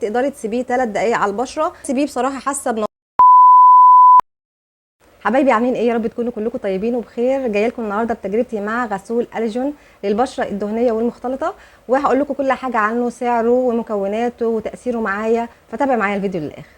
تقدري تسيبيه 3 دقايق على البشره. سيبيه بصراحه حاسه حبايبي عاملين ايه؟ يا رب تكونوا كلكم طيبين وبخير. جايه لكم النهارده بتجربتي مع غسول اليجون للبشره الدهنيه والمختلطه، وهقول لكم كل حاجه عنه، سعره ومكوناته وتاثيره معايا، فتابع معايا الفيديو للاخر.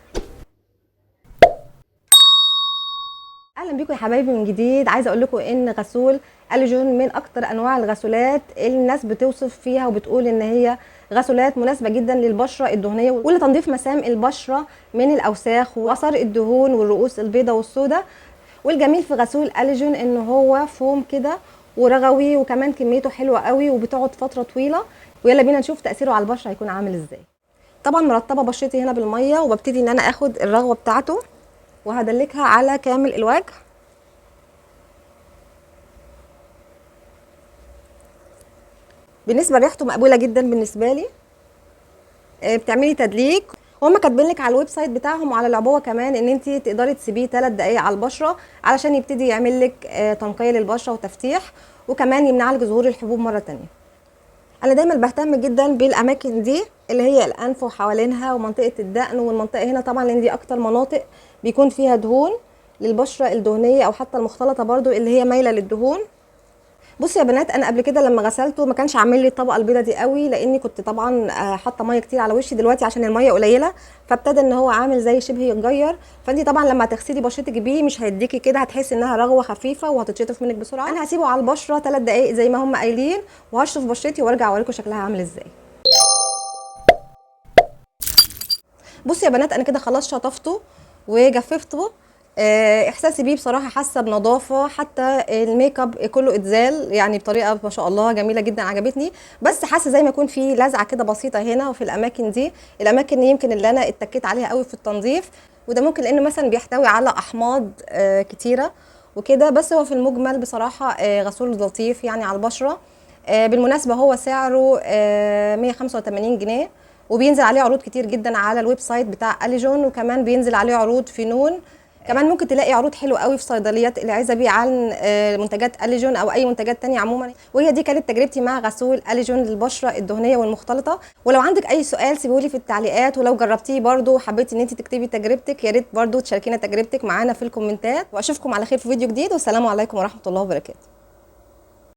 اهلا بيكم يا حبايبي من جديد. عايزه اقول لكم ان غسول اليجون من اكتر انواع الغسولات اللي الناس بتوصف فيها وبتقول ان هي غسولات مناسبه جدا للبشره الدهنيه ولتنظيف مسام البشره من الاوساخ واثار الدهون والرؤوس البيضاء والسوداء. والجميل في غسول اليجون ان هو فوم كده ورغوي، وكمان كميته حلوه قوي وبتقعد فتره طويله. ويلا بينا نشوف تاثيره على البشره هيكون عامل ازاي. طبعا مرطبه بشرتي هنا بالميه، وببتدي ان انا اخد الرغوه بتاعته وهدلكها على كامل الوجه. بالنسبه لريحته مقبوله جدا بالنسبه لي. بتعملي تدليك، هما كاتبين لك على الويب سايت بتاعهم وعلى العبوه كمان ان انت تقدري تسيبيه 3 دقايق على البشره علشان يبتدي يعمل لك تنقيه للبشره وتفتيح، وكمان يمنع لك ظهور الحبوب مره تانية. انا دايما بهتم جدا بالاماكن دي اللي هي الانف وحوالينها ومنطقه الدقن والمنطقه هنا، طبعا لان دي اكتر مناطق بيكون فيها دهون للبشره الدهنيه او حتى المختلطه برضو اللي هي مايله للدهون. بصوا يا بنات، انا قبل كده لما غسلته ما كانش عامل لي الطبقه البيضه دي قوي، لاني كنت طبعا حاطه ميه كتير على وشي. دلوقتي عشان الميه قليله فابتدى ان هو عامل زي شبه يتغير. فانت طبعا لما تغسلي بشرتك بيه مش هيديكي كده، هتحسي انها رغوه خفيفه وهتتشطف منك بسرعه. انا هسيبه على البشره 3 دقائق زي ما هم قايلين، وهشطف بشرتي وارجع اوريكم شكلها عامل ازاي. بصوا يا بنات، انا كده خلاص شطفته وجففته. احساسي بيه بصراحه حاسه بنظافه، حتى الميك اب كله اتزال يعني بطريقه ما شاء الله جميله جدا عجبتني. بس حاسه زي ما يكون في لزعه كده بسيطه هنا وفي الاماكن دي، الاماكن يمكن اللي انا اتكيت عليها قوي في التنظيف، وده ممكن لانه مثلا بيحتوي على احماض كتيره وكده. بس هو في المجمل بصراحه غسول لطيف يعني على البشره. بالمناسبه هو سعره 185 جنيه، وبينزل عليه عروض كتير جدا على الويب سايت بتاع اليجون، وكمان بينزل عليه عروض في نون. كمان ممكن تلاقي عروض حلوه قوي في صيدليات العزبي عن منتجات اليجون او اي منتجات تانية عموما. وهي دي كانت تجربتي مع غسول اليجون للبشره الدهنيه والمختلطه. ولو عندك اي سؤال سيبولي في التعليقات، ولو جربتيه برده وحبيتي ان انت تكتبي تجربتك يا ريت برده تشاركينا تجربتك معانا في الكومنتات. واشوفكم على خير في فيديو جديد، والسلام عليكم ورحمه الله وبركاته.